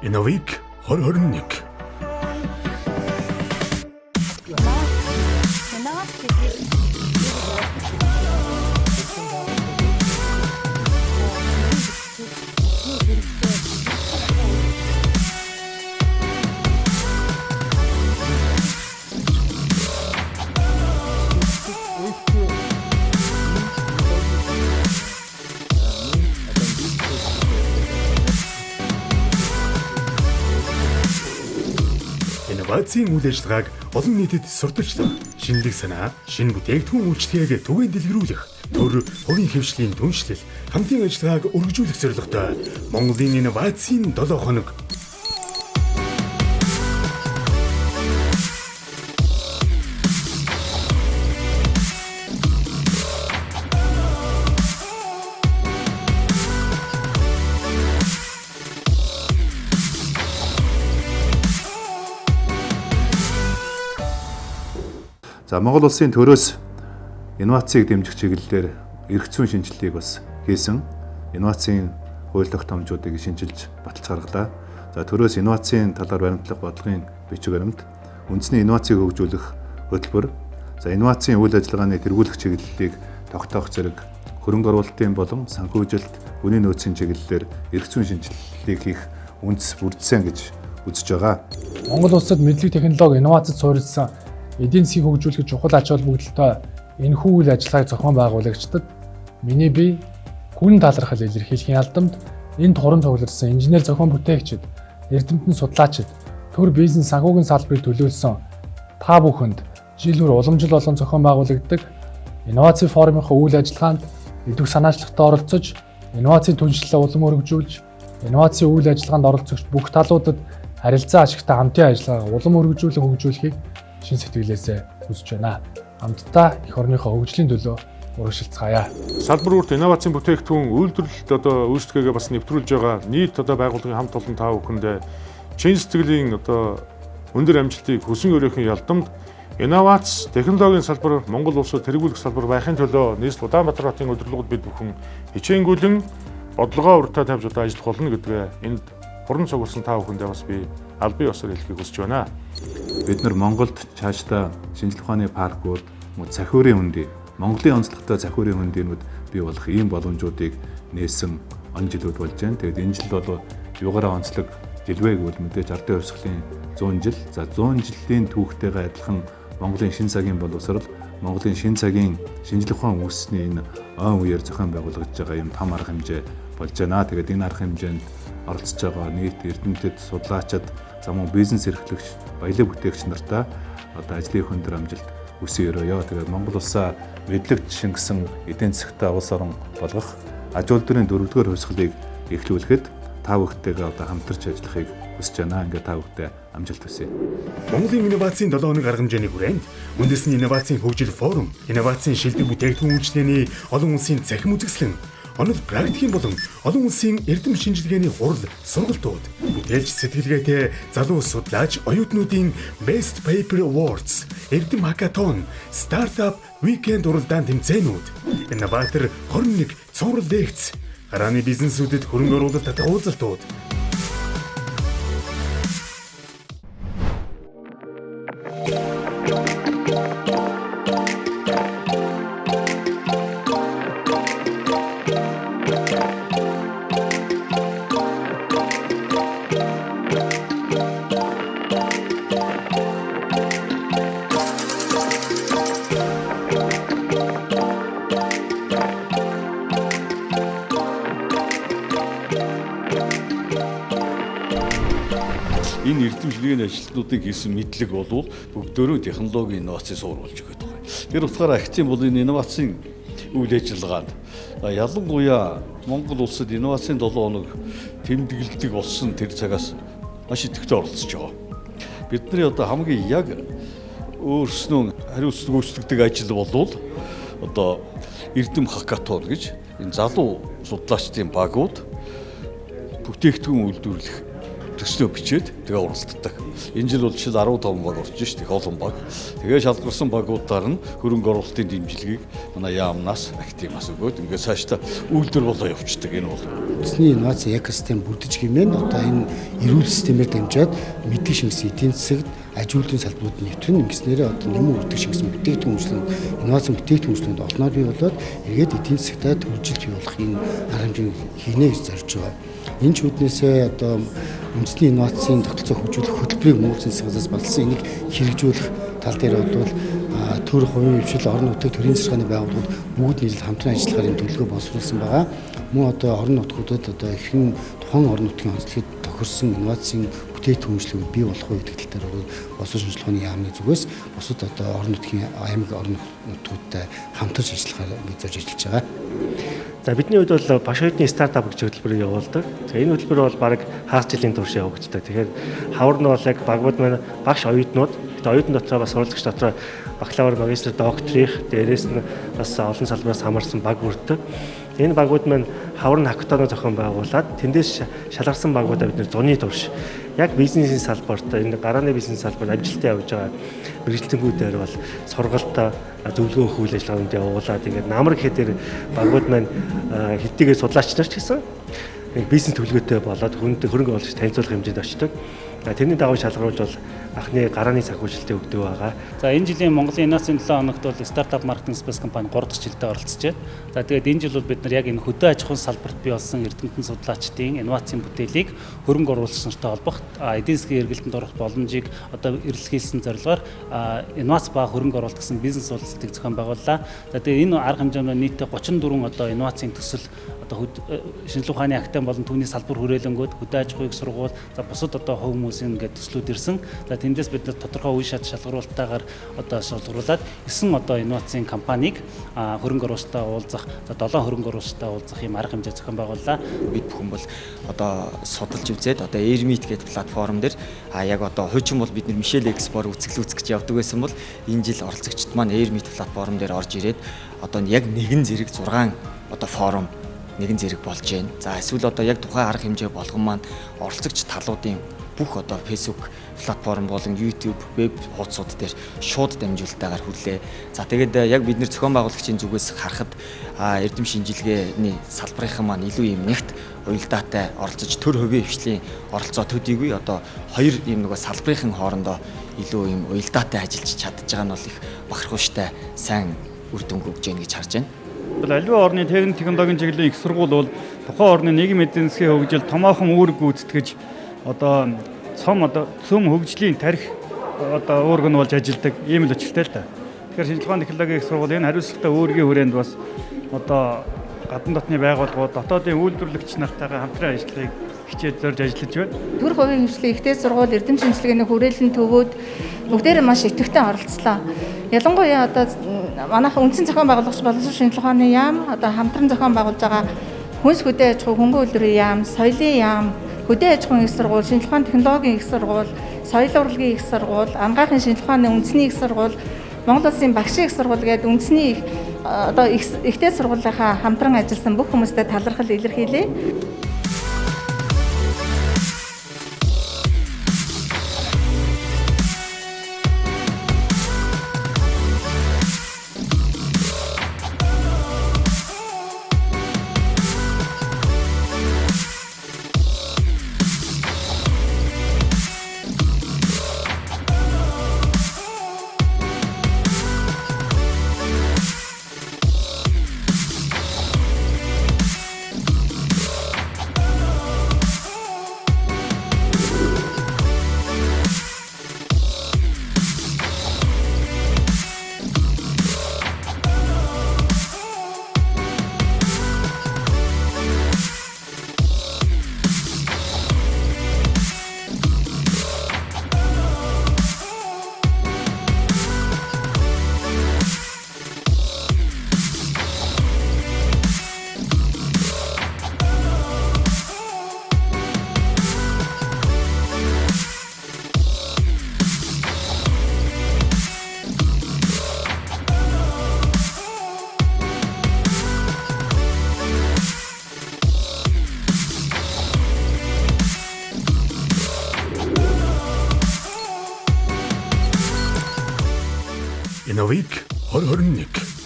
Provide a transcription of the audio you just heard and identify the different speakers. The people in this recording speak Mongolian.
Speaker 1: Innovik 2021. Инновацийн үйл ажиллагааг олон нийтэд сурталчлах, шинэлэг санаа, шинэ бүтээгдэхүүн үйлчлэгийг түгээн дэлгэрүүлэх, төр, хувийн хэвшлийн түншлэл, хамтын ажиллагааг өргөжүүлэх зорилготой Монголын инновацийн 7 хоног.
Speaker 2: За Монгол улсын төрөөс инновацийг дэмжих чиглэлээр эрх зүйн шинжилгээг бас хийсэн. Инновацийн хууль тогтоомжуудыг шинжилж баталж гаргалаа. За төрөөс инновацийн талаар баримтлах бодлогын бичиг баримт, үндэсний инновацийг хөгжүүлэх хөтөлбөр, за инновацийн үйл ажиллагааны тэргүүлэх чиглэлийг тогтоох зэрэг хөрөнгө оруулалтын болон санхүүжилт, үнийн нөөцийн чиглэлээр эрх зүйн шинжилгээг хийх үндэс бүрдсэн гэж үзэж байгаа.
Speaker 3: Монгол улсад мэдлэг технологи инновацид суурилсан эдийн засгийг хөгжүүлэхэд чухал ач холбогдолтой энэхүү үйл ажиллагааг зохион байгуулагчдад миний бие хүн талархал илэрхийлэхийн алдамд энд хорон цугларсан инженер зохион бүтээгчид, эрдэмтэн судлаачид, төр бизнес санхүүгийн салбарыг төлөөлсөн та бүхэнд жил бүр уламжил болон зохион байгуулагддаг инноваци форумынхаа үйл ажиллагаанд идэвх санаачлагтай оролцож, инновацийн түншлэлээ улам өргөжүүлж, инновацийн үйл ажиллагаанд оролцогч бүх талуудад харилцаа ашигтай хамтын ажиллагааг улам өргөжүүлэн хөгжүүлэхийг шин сэтгэлээсээ хүсэж байна. Хамтдаа эх орныхоо хөгжлийн төлөө урагшилцгаая.
Speaker 4: Салбар бүрт инновацийн бүтээгдэхүүн үйлдвэрлэлд өөрсдөө бас нэвтрүүлж байгаа нийт байгууллагын хамт олон таа бүхэнд чин сэтгэлийн өндөр амжилтыг хүсэн өрөөхийн ялдамд инновац технологийн салбар Монгол улсад тэргүүлэх салбар байхын төлөө нийслэл Улаанбаатар хотын удирдлагууд бид бүхэн хичээнгүйлэн бодлогоо уртаа тавьж ажиллах болно гэдгээ энд хорон цугласан таа бүхэндээ бас би албан ёсоор хэлхийг хүсэж байна.
Speaker 2: Бид нар Монголд цаашдаа шинжлэх ухааны паркууд, захиурын хөндий, Монголын онцлогтой захиурын хөндийнүүд бий болох ийм боломжуудыг нээсэн он жилүүд болж байна. Тэгээд энэ жил бол юугаараа онцлог жилвэ гэвэл мэдээж ардын хувьсгалын 100 жил. За 100 жилийн түүхтэйгээ адилхан Монголын шин цагийн боловсрол, Монголын шин цагийн шинжлэх ухаан үүссний энэ он үеэр зохион байгуулагдж байгаа юм том арга хэмжээ болж байна. Тэгээд энэ арга хэмжээнд оролцож байгаа нийт эрдэмтэд, судлаачид, за мөн бизнес эрхлэгч, баялаг бүтээгч нартаа ажлын өндөр амжилт хүсье өрөөё. Тэгээд Монгол улсаа мэдлэгт шингэсэн эдийн засгтай улс орон болгох, аж үйлдвэрийн 4-р хувьсгалыг эхлүүлэхэд та бүхэдтэйгээ хамтарч ажиллахыг хүсэж байна. Ингээд та бүхэдтэй амжилт хүсье.
Speaker 1: Монголын инновацийн 7 хоног арга хэмжээний хүрээнд үндэсний инновацийн хөгжил форум, инновацийн шилдэг бүтээгдэхүүн үйлчлэгээний олон улсын цахим үзэсгэлэн, онол практикийн болон олон улсын эрдэм шинжилгээний хурал сургалтууд, бүтээлч сэтгэлгээтэй залуу судлаач оюутнуудын Best Paper Awards, эрдэм хакатон, Startup Weekend уралдаан тэмцээнүүд, инноватор 21 цуврал лекц, гарааны бизнесүүдэд хөрөнгө оруулалт татах уулзалтууд.
Speaker 5: Энэ эрдэм шинжилгээний ажилтнуудыг хийсэн мэдлэг бол бүгдөө технологийн инновацийг сууруулж өгöd байгаа. Тэр утгаараа Акцийн бол энэ инновацийн үйл ажиллагаанд ялангуяа Монгол улсад инновацийн 7 хоног тэмдэглэдэг болсон тэр цагаас маш идэвхтэй оролцож байгаа. Бидний хамгийн яг өөрснөө хариуцлага гүйцэтгэдэг ажил бол эрдэм хакатон гэж энэ залуу судлаачдын багууд бүтээгдэхүүн үйлдвэрлэх төслөө бичээд тэгээ уралддаг. Энэ жил бол жишээл 15 баг орж ш. Их олон баг. Тэгээ шалгарсан багуудаар нь хөрөнгө оруулалтын дэмжлэгийг манай яамнаас активаас өгөөд ингээд цаашдаа үйлдвэр болоо явуулдаг энэ бол.
Speaker 6: Үндэсний инновац экосистем бүрдэж гэмээр одоо энэ эрүүл системээр дамжаад мэдээ шингэсэн эдийн засагт аж үйлдвэрийн салбарууд нэвтрэн ингэснээрээ одоо нэмэн үрдэг шингэсэн бүтээгдэхүүн хөгжлөнд инновацийн бүтээгдэхүүн хөгжлөнд олноор бий болоод эргээд эдийн засагтаа төрөлжилт бий болох энэ арга хэмжээг хийнэ гэж зорж байгаа. Энэ ч үднээсээ одоо үндэсний инновацийн тогтолцоо хөгжүүлэх хөтөлбөрийг мөрсөн засгаас болсон энийг хэрэгжүүлэх тал дээр бол төр хувийн хвшил орон нутгийн төрийн засааны байгууллагууд бүгд нийлээд хамтран ажиллахаар энэ төлөвлөгөө боловсруулсан байгаа. Мөн одоо орон нутгуудад одоо ихэнх тухайн орон нутгийн онцлогыг тохирсон инновацийн бүтээгдэхүүн хөгжлийг бий болох үед тал дээр бол босоо шинжилгээний яамны зүгээс бусад одоо орон нутгийн аймаг орон нутгуудтай хамтарч ажиллахаар ингэж зорж ажиллаж байгаа.
Speaker 7: За бидний хувьд бол баш оюутны стартап гэж хөтөлбөрийг явуулдаг. Энэ хөтөлбөр бол баг хагас жилийн турш явагддаг. Тэгэхээр хавар нь бол яг багууд маань багш оюутнууд оюутан дотроо бас суралцагч дотроо бакалавр, магистр, докторих дээрээс нь бас олон салбараас хамаарсан баг бүрддэг. Энэ багууд маань хавар нь хакатоно зохион байгуулад тэндээс шалгарсан багуудаа бид нэр зуны турш яг бизнесийн салбарт энэ гарааны бизнес салбарт ажилтаа явж байгаа мэргэжилтэнгүүдээр бол сургалтаа зөвлөгөө өгөх үйл ажиллагаанд явуулаад ингээд намар гэхээр багууд маань хэдийгээр судлаач нар ч гэсэн бизнес төлөвлөгөөтэй болоод хөрөнгө оруулагч танилцуулах хэмжээнд очдог. Тэрний дагуу шалгаруулж бол анхны гарааны санхүүжилтийг өгдөг байгаа.
Speaker 8: За энэ жилийн Монголын инновацийн 7 хоногт бол стартап маркетинг спейс компани 3 дахь жилдээ оролцож байна. За тэгээд энэ жил бол бид нар яг энэ хөдөө аж ахуйн салбарт бий болсон эрдэмтэн судлаачдын инновацийн бүтээлийг хөрөнгө оруулагч нартай холбох эдийн засгийн эргэлтэнд орох боломжийг одоо эрэлхийлсэн зорилгоор инновац ба хөрөнгө оруулалт гэсэн бизнес уулзалтыг зохион байгууллаа. За тэгээд энэ арга хэмжээнд нийтдээ 34 одоо инновацийн төсөл одоо шинжилгээ ухааны актем болон түүний салбар хүрээлэнгүүд хөдөө аж ахуйг сургуул за бусад одоо хувь хүмүүсийн ингээд төслүүд ирсэн. За тэндээс бид тодорхой үе шат шалгаруулалтаагаар одоо шалгаруулад 9 одоо инновацийн компанийг хөрөнгө оруулалтаа уулзах за 7 хөрөнгө оруулалтаа уулзах юм арга хэмжээ зохион байгууллаа.
Speaker 9: Бид бүхэн бол одоо судалж үзээд одоо Airmeet гэдэг платформ дээр яг одоо хуучин бол бид Мишель Экспор үзэгч явдаг байсан бол энэ жил оролцогчд маань Airmeet платформ дээр орж ирээд одоо яг нэгэн зэрэг 6 одоо форум нэгэн зэрэг болж байна. За эсвэл одоо яг тухайн арга хэмжээ болгон маань оролцогч талуудын бүх одоо Facebook платформ болон YouTube веб хуудасууд дээр шууд дамжуулалтаагаар хүлээ. За тэгээд яг бид нэр зохион байгуулагчийн зүгээс харахад эрдэм шинжилгээний салбарынхан маань илүү юм нэгт уялдаатай оролцож төр хувийн хвшлийн оролцоо төдийгүй одоо хоёр юм нөгөө салбарынхан хоорондоо илүү юм уялдаатай ажиллаж чадж байгаа нь бол их бахархууштай сайн үр дүн өгж гэнэ гэж харж байна.
Speaker 10: Аливаа орны техник технологийн чиглэлийн их сургууль бол тухайн орны нийгэм эдийн засгийн хөгжил томоохон үүрэг гүйцэтгэж одоо цөм хөгжлийн тарих одоо орган болж ажилладаг ийм л өчөлтэй л та. Тэгэхээр шинжилгээ ухааны технологийн их сургууль энэ хариуцлагатай өөрийн хүрээнд бас одоо гадны дотны байгууллагууд дотоодын үйлдвэрлэгч нартайгаа хамтран ажиллахыг хичээд зорж ажиллаж байна.
Speaker 11: Төр хувийн хвшлийн ихтэй сургууль эрдэм шинжилгээний хүрээлэн төвүүд бүгдээрээ маш идэвхтэй оролцлоо. Ялангуяа одоо манайх үндсэн зохион байгуулагч боловсрол шинжилгээ ухааны яам одоо хамтран зохион байгуулж байгаа хүнс хөдөө аж ахуй хөнгөн үйлдвэрийн яам, соёлын яам, хөдөө аж ахуйн их сургууль, шинжилгээ ухааны технологийн их сургууль, соёл урлагийн их сургууль, анагаахын шинжилгээ ухааны үндэсний их сургууль, Монгол Улсын багшийн их сургууль гэдэг үндэсний одоо ихтэй сургуулийнхаа хамтран ажилласан бүх хүмүүстээ талархал илэрхийлье.
Speaker 1: Innovik 2021